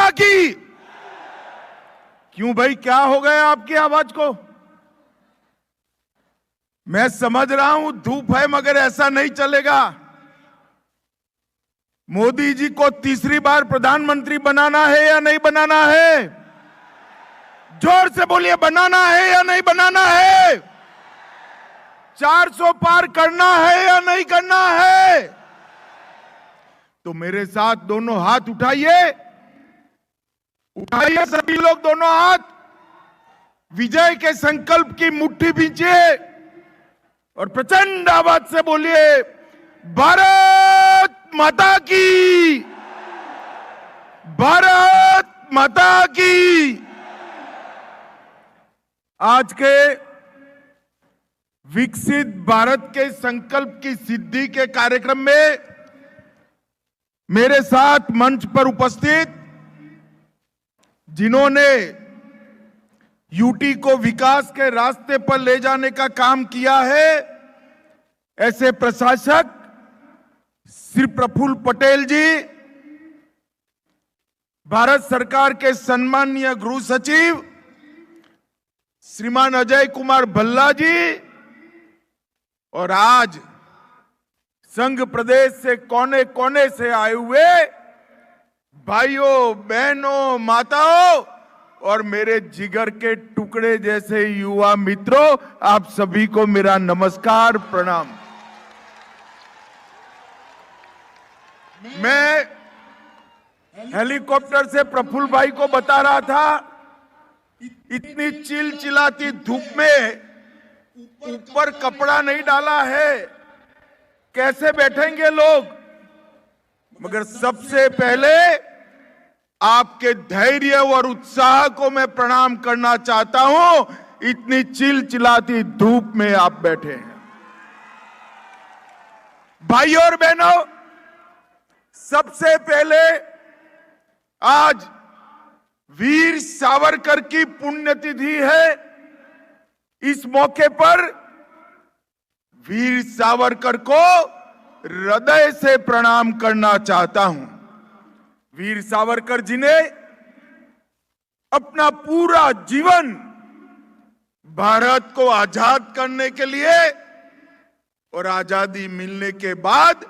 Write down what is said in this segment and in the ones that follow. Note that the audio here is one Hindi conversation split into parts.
माता की। क्यों भाई, क्या हो गया आपकी आवाज को? मैं समझ रहा हूं धूप है, मगर ऐसा नहीं चलेगा। मोदी जी को तीसरी बार प्रधानमंत्री बनाना है या नहीं बनाना है? जोर से बोलिए, बनाना है या नहीं बनाना है? 400 पार करना है या नहीं करना है? तो मेरे साथ दोनों हाथ उठाइए, उठाइए सभी लोग दोनों हाथ, विजय के संकल्प की मुट्ठी भींचिए और प्रचंड आवाज से बोलिए, भारत माता की, भारत माता की। आज के विकसित भारत के संकल्प की सिद्धि के कार्यक्रम में मेरे साथ मंच पर उपस्थित जिन्होंने यूटी को विकास के रास्ते पर ले जाने का काम किया है, ऐसे प्रशासक श्री प्रफुल्ल पटेल जी, भारत सरकार के सम्माननीय गृह सचिव श्रीमान अजय कुमार भल्ला जी, और आज संघ प्रदेश से कोने कोने से आए हुए भाइयों, बहनों, माताओं और मेरे जिगर के टुकड़े जैसे युवा मित्रों, आप सभी को मेरा नमस्कार, प्रणाम। मैं हेलीकॉप्टर से प्रफुल्ल भाई को बता रहा था, इतनी चिलचिलाती धूप में ऊपर कपड़ा नहीं डाला है, कैसे बैठेंगे लोग? मगर सबसे पहले आपके धैर्य और उत्साह को मैं प्रणाम करना चाहता हूं। इतनी चिलचिलाती धूप में आप बैठे हैं। भाइयों और बहनों, सबसे पहले आज वीर सावरकर की पुण्यतिथि है। इस मौके पर वीर सावरकर को हृदय से प्रणाम करना चाहता हूं। वीर सावरकर जी ने अपना पूरा जीवन भारत को आजाद करने के लिए और आजादी मिलने के बाद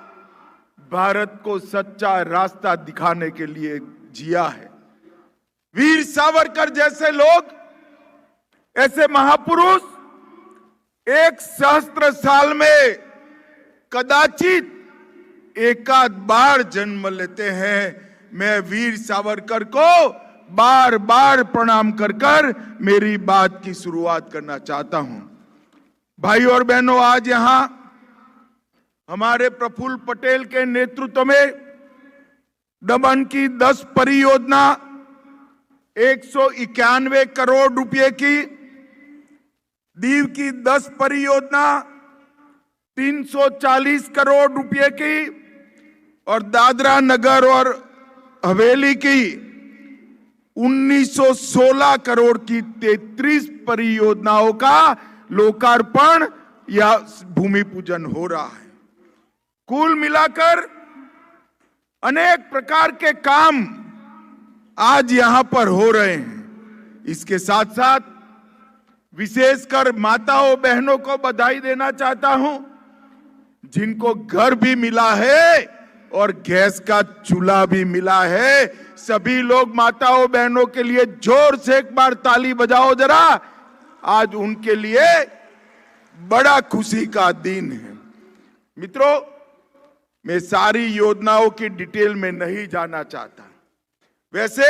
भारत को सच्चा रास्ता दिखाने के लिए जिया है। वीर सावरकर जैसे लोग, ऐसे महापुरुष एक सहस्त्र साल में कदाचित एकाध बार जन्म लेते हैं। मैं वीर सावरकर को बार बार प्रणाम कर मेरी बात की शुरुआत करना चाहता हूं। भाई और बहनों, आज यहां हमारे प्रफुल्ल पटेल के नेतृत्व में दमन की 10 परियोजना 191 करोड़ रुपए की, दीव की 10 परियोजना 340 करोड़ रुपए की और दादरा नगर और हवेली की 1916 करोड़ की 33 परियोजनाओं का लोकार्पण या भूमि पूजन हो रहा है। कुल मिलाकर अनेक प्रकार के काम आज यहां पर हो रहे हैं। इसके साथ साथ विशेषकर माताओं बहनों को बधाई देना चाहता हूं, जिनको घर भी मिला है और गैस का चूल्हा भी मिला है। सभी लोग माताओं बहनों के लिए जोर से एक बार ताली बजाओ जरा। आज उनके लिए बड़ा खुशी का दिन है। मित्रों, मैं सारी योजनाओं की डिटेल में नहीं जाना चाहता। वैसे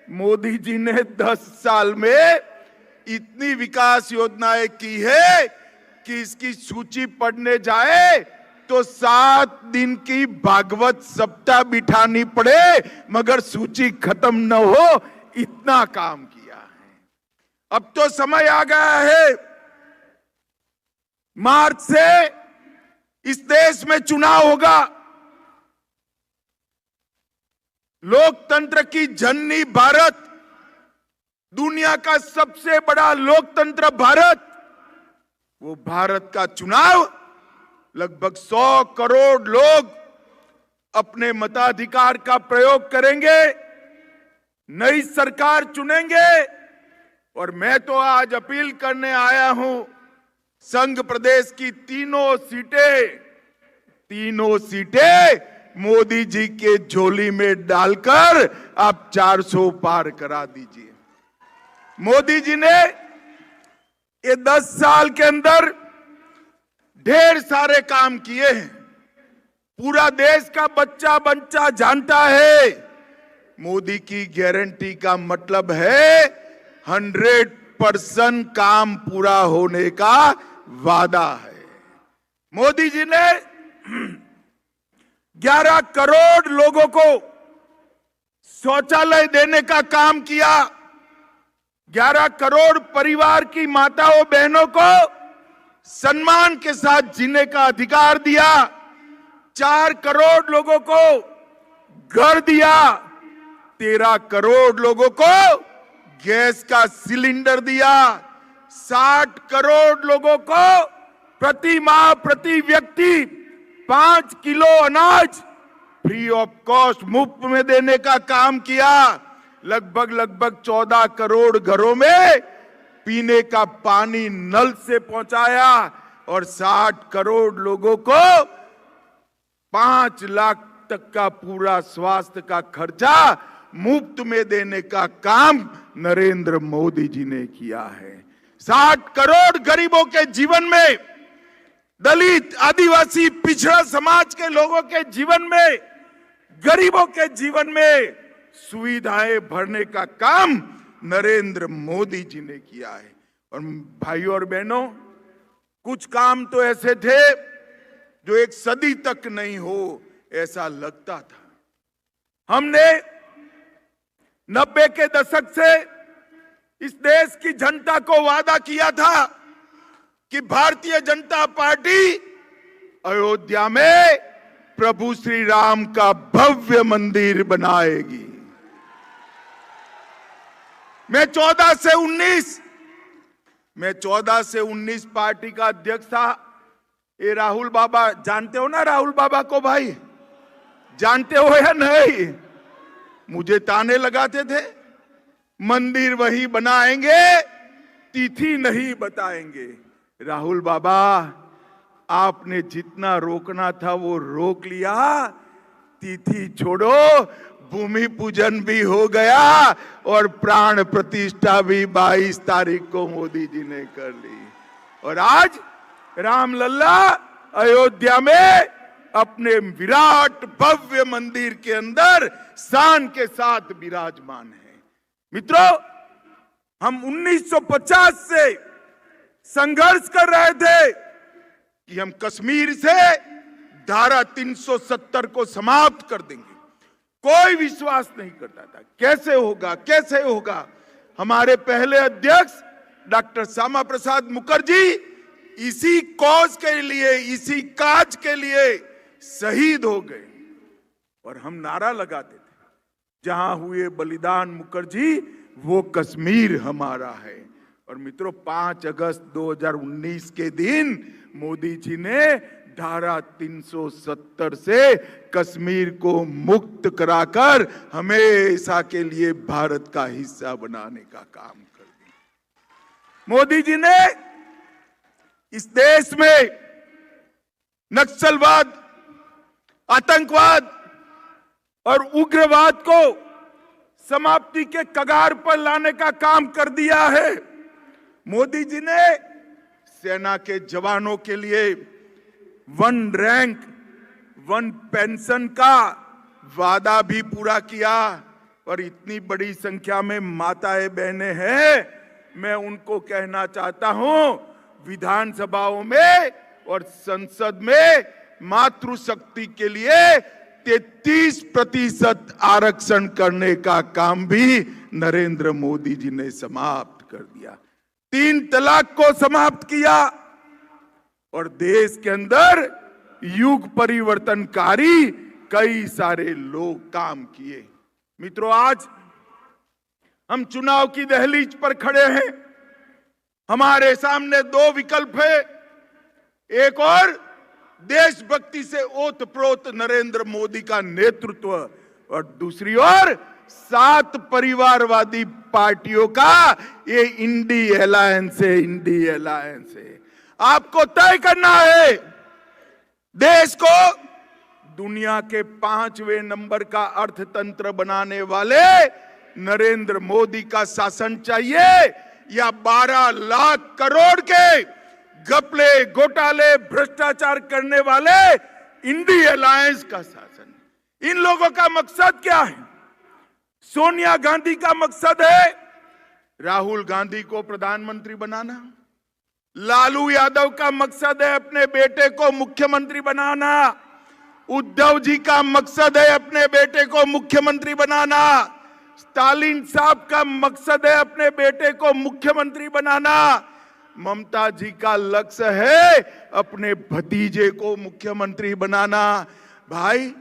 मोदी जी ने 10 साल में इतनी विकास योजनाएं की है कि इसकी सूची पढ़ने जाए तो 7 दिन की भागवत सप्ताह बिठानी पड़े, मगर सूची खत्म न हो, इतना काम किया है। अब तो समय आ गया है, मार्च से इस देश में चुनाव होगा। लोकतंत्र की जननी भारत, दुनिया का सबसे बड़ा लोकतंत्र भारत, वो भारत का चुनाव लगभग 100 करोड़ लोग अपने मताधिकार का प्रयोग करेंगे नई सरकार चुनेंगे। और मैं तो आज अपील करने आया हूं, संघ प्रदेश की तीनों सीटें मोदी जी के झोली में डालकर आप 400 पार करा दीजिए। मोदी जी ने ये 10 साल के अंदर ढेर सारे काम किए हैं। पूरा देश का बच्चा बच्चा जानता है, मोदी की गारंटी का मतलब है 100% काम पूरा होने का वादा है। मोदी जी ने 11 करोड़ लोगों को शौचालय देने का काम किया। 11 करोड़ परिवार की माताओं बहनों को सम्मान के साथ जीने का अधिकार दिया। 4 करोड़ लोगों को घर दिया। 13 करोड़ लोगों को गैस का सिलेंडर दिया। 60 करोड़ लोगों को प्रति माह प्रति व्यक्ति 5 किलो अनाज फ्री ऑफ कॉस्ट मुफ्त में देने का काम किया। लगभग 14 करोड़ घरों में पीने का पानी नल से पहुंचाया और 60 करोड़ लोगों को 5 लाख तक का पूरा स्वास्थ्य का खर्चा मुफ्त में देने का काम नरेंद्र मोदी जी ने किया है। 60 करोड़ गरीबों के जीवन में, दलित आदिवासी पिछड़ा समाज के लोगों के जीवन में, गरीबों के जीवन में सुविधाएं भरने का काम नरेंद्र मोदी जी ने किया है। और भाइयों और बहनों, कुछ काम तो ऐसे थे जो एक सदी तक नहीं हो ऐसा लगता था। हमने 90 के दशक से इस देश की जनता को वादा किया था कि भारतीय जनता पार्टी अयोध्या में प्रभु श्री राम का भव्य मंदिर बनाएगी। मैं 14 से 19 पार्टी का अध्यक्ष था। ये राहुल बाबा, जानते हो ना राहुल बाबा को? भाई जानते हो या नहीं? मुझे ताने लगाते थे, मंदिर वही बनाएंगे, तिथि नहीं बताएंगे। राहुल बाबा, आपने जितना रोकना था वो रोक लिया। तिथि छोड़ो, भूमि पूजन भी हो गया और प्राण प्रतिष्ठा भी 22 तारीख को मोदी जी ने कर ली। और आज रामलला अयोध्या में अपने विराट भव्य मंदिर के अंदर शान के साथ विराजमान है। मित्रों, हम 1950 से संघर्ष कर रहे थे कि हम कश्मीर से धारा 370 को समाप्त कर देंगे। कोई विश्वास नहीं करता था कैसे होगा। हमारे पहले अध्यक्ष डॉक्टर श्यामा प्रसाद मुखर्जी इसी कॉज के लिए, इसी काज के लिए शहीद हो गए। और हम नारा लगाते थे, जहां हुए बलिदान मुखर्जी वो कश्मीर हमारा है। और मित्रों, 5 अगस्त 2019 के दिन मोदी जी ने धारा 370 से कश्मीर को मुक्त कराकर हमेशा के लिए भारत का हिस्सा बनाने का काम कर दिया। मोदी जी ने इस देश में नक्सलवाद, आतंकवाद और उग्रवाद को समाप्ति के कगार पर लाने का काम कर दिया है। मोदी जी ने सेना के जवानों के लिए 1 रैंक 1 पेंशन का वादा भी पूरा किया। और इतनी बड़ी संख्या में माताएं बहनें हैं, मैं उनको कहना चाहता हूं, विधानसभाओं में और संसद में मातृशक्ति के लिए 33% आरक्षण करने का काम भी नरेंद्र मोदी जी ने समाप्त कर दिया। 3 तलाक को समाप्त किया और देश के अंदर युग परिवर्तनकारी कई सारे लोग काम किए। मित्रों, आज हम चुनाव की दहलीज पर खड़े हैं। हमारे सामने 2 विकल्प है। एक और देशभक्ति से ओतप्रोत नरेंद्र मोदी का नेतृत्व, और दूसरी ओर 7 परिवारवादी पार्टियों का ये इंडी अलायंस है, इंडी अलायंस है। आपको तय करना है, देश को दुनिया के 5वें नंबर का अर्थतंत्र बनाने वाले नरेंद्र मोदी का शासन चाहिए या 12 लाख करोड़ के घपले, घोटाले, भ्रष्टाचार करने वाले इंडी अलायंस का शासन। इन लोगों का मकसद क्या है? सोनिया गांधी का मकसद है राहुल गांधी को प्रधानमंत्री बनाना, लालू यादव का मकसद है अपने बेटे को मुख्यमंत्री बनाना, उद्धव जी का मकसद है अपने बेटे को मुख्यमंत्री बनाना, स्टालिन साहब का मकसद है अपने बेटे को मुख्यमंत्री बनाना, ममता जी का लक्ष्य है अपने भतीजे को मुख्यमंत्री बनाना। भाई,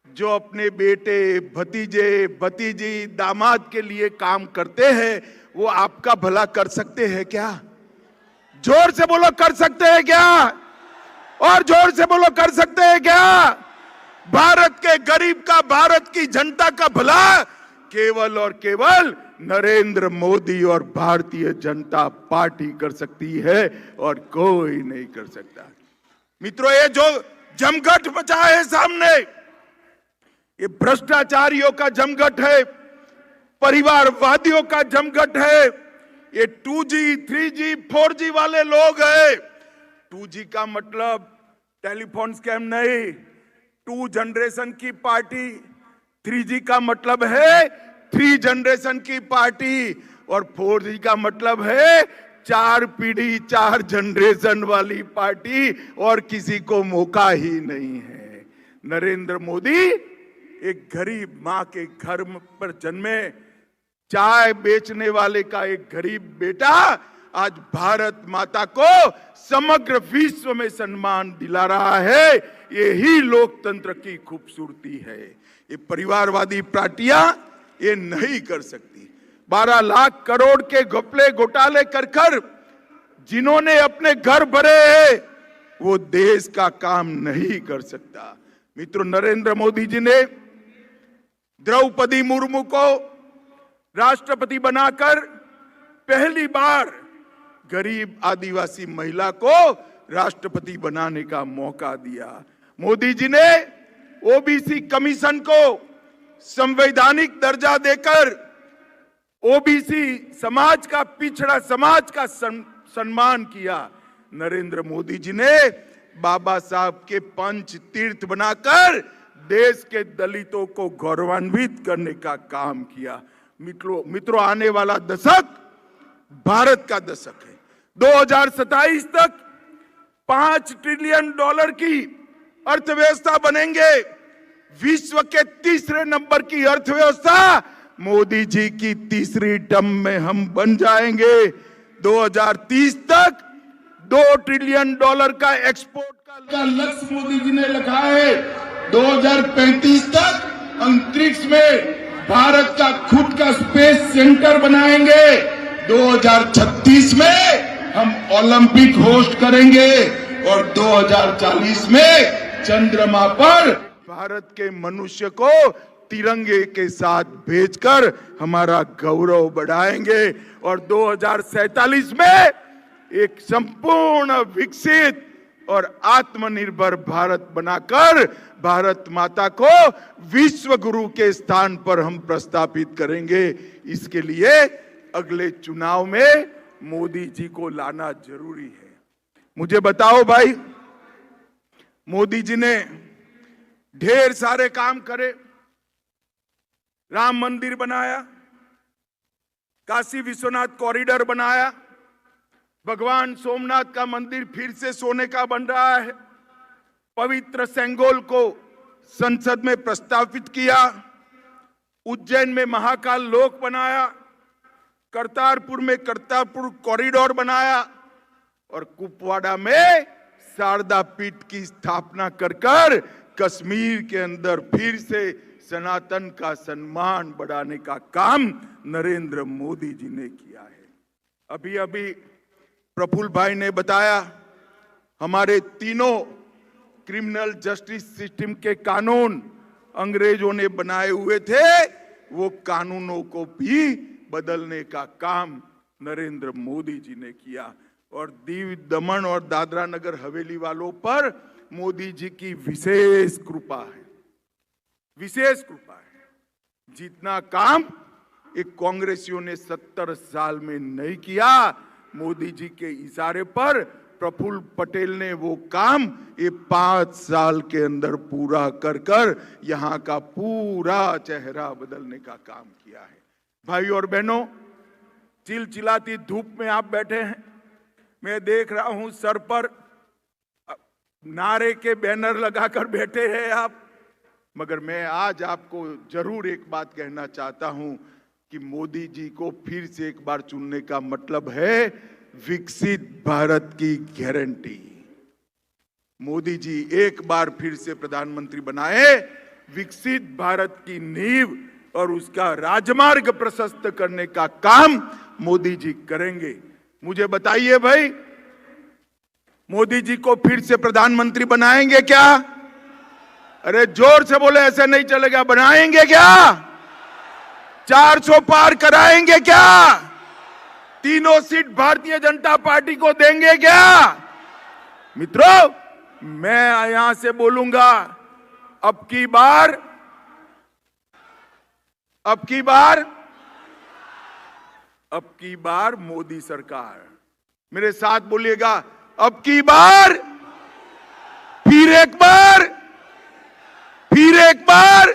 जो अपने बेटे, भतीजे, भतीजी, दामाद के लिए काम करते हैं वो आपका भला कर सकते हैं क्या? जोर से बोलो, कर सकते हैं क्या? और जोर से बोलो, कर सकते हैं क्या? भारत के गरीब का, भारत की जनता का भला केवल और केवल नरेंद्र मोदी और भारतीय जनता पार्टी कर सकती है और कोई नहीं कर सकता। मित्रों, ये जो जमघट बचा है सामने, ये भ्रष्टाचारियों का जमघट है, परिवारवादियों का जमघट है। ये 2G, 3G, 4G वाले लोग हैं। 2G का मतलब टेलीफोन स्कैम नहीं, 2 जनरेशन की पार्टी। 3G का मतलब है 3 जनरेशन की पार्टी और 4G का मतलब है 4 पीढ़ी, 4 जनरेशन वाली पार्टी और किसी को मौका ही नहीं है। नरेंद्र मोदी एक गरीब मां के घर पर जन्मे, चाय बेचने वाले का एक गरीब बेटा आज भारत माता को समग्र विश्व में सम्मान दिला रहा है। यही लोकतंत्र की खूबसूरती है। ये परिवारवादी पार्टियां ये नहीं कर सकती। 12 लाख करोड़ के घपले घोटाले कर जिन्होंने अपने घर भरे हैं वो देश का काम नहीं कर सकता। मित्रों, नरेंद्र मोदी जी ने द्रौपदी मुर्मू को राष्ट्रपति बनाकर पहली बार गरीब आदिवासी महिला को राष्ट्रपति बनाने का मौका दिया। मोदी जी ने ओबीसी कमीशन को संवैधानिक दर्जा देकर ओबीसी समाज का, पिछड़ा समाज का सम्मान किया। नरेंद्र मोदी जी ने बाबा साहब के पंच तीर्थ बनाकर देश के दलितों को गौरवान्वित करने का काम किया। मित्रों, आने वाला दशक भारत का दशक है। 2027 तक $5 ट्रिलियन की अर्थव्यवस्था बनेंगे। विश्व के तीसरे नंबर की अर्थव्यवस्था मोदी जी की तीसरी टर्म में हम बन जाएंगे। 2030 तक $2 ट्रिलियन का एक्सपोर्ट का लक्ष्य मोदी जी ने रखा है। 2035 तक अंतरिक्ष में भारत का खुद का स्पेस सेंटर बनाएंगे। 2036 में हम ओलंपिक होस्ट करेंगे और 2040 में चंद्रमा पर भारत के मनुष्य को तिरंगे के साथ भेजकर हमारा गौरव बढ़ाएंगे और 2047 में एक संपूर्ण विकसित और आत्मनिर्भर भारत बनाकर भारत माता को विश्व गुरु के स्थान पर हम प्रस्थापित करेंगे। इसके लिए अगले चुनाव में मोदी जी को लाना जरूरी है। मुझे बताओ भाई, मोदी जी ने ढेर सारे काम करे, राम मंदिर बनाया, काशी विश्वनाथ कॉरिडोर बनाया, भगवान सोमनाथ का मंदिर फिर से सोने का बन रहा है, पवित्र सेंगोल को संसद में प्रस्तावित किया, उज्जैन में महाकाल लोक बनाया, करतारपुर में करतारपुर कॉरिडोर बनाया और कुपवाड़ा में शारदा पीठ की स्थापना कर कश्मीर के अंदर फिर से सनातन का सम्मान बढ़ाने का काम नरेंद्र मोदी जी ने किया है। अभी अभी प्रफुल्ल भाई ने बताया, हमारे तीनों क्रिमिनल जस्टिस सिस्टम के कानून अंग्रेजों ने बनाए हुए थे, वो कानूनों को भी बदलने का काम नरेंद्र मोदी जी ने किया। और दीव दमन और दादरा नगर हवेली वालों पर मोदी जी की विशेष कृपा है, विशेष कृपा है। जितना काम एक कांग्रेसियों ने 70 साल में नहीं किया, मोदी जी के इशारे पर प्रफुल्ल पटेल ने वो काम ये 5 साल के अंदर पूरा कर कर यहां का पूरा चेहरा बदलने का काम किया है। भाई और बहनों, चिलचिलाती धूप में आप बैठे हैं, मैं देख रहा हूं सर पर नारे के बैनर लगाकर बैठे हैं आप, मगर मैं आज आपको जरूर एक बात कहना चाहता हूं कि मोदी जी को फिर से एक बार चुनने का मतलब है विकसित भारत की गारंटी। मोदी जी एक बार फिर से प्रधानमंत्री बनाए, विकसित भारत की नींव और उसका राजमार्ग प्रशस्त करने का काम मोदी जी करेंगे। मुझे बताइए भाई, मोदी जी को फिर से प्रधानमंत्री बनाएंगे क्या? अरे जोर से बोले, ऐसे नहीं चलेगा। बनाएंगे क्या? 400 पार कराएंगे क्या? 3 सीट भारतीय जनता पार्टी को देंगे क्या? मित्रों, मैं यहां से बोलूंगा, अब की बार मोदी सरकार। मेरे साथ बोलिएगा, अब की बार, फिर एक बार, फिर एक बार,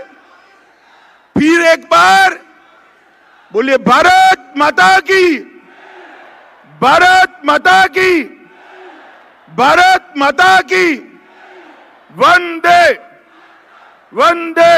फिर एक बार। बोलिए भारत माता की, भारत माता की, भारत माता की। वंदे वंदे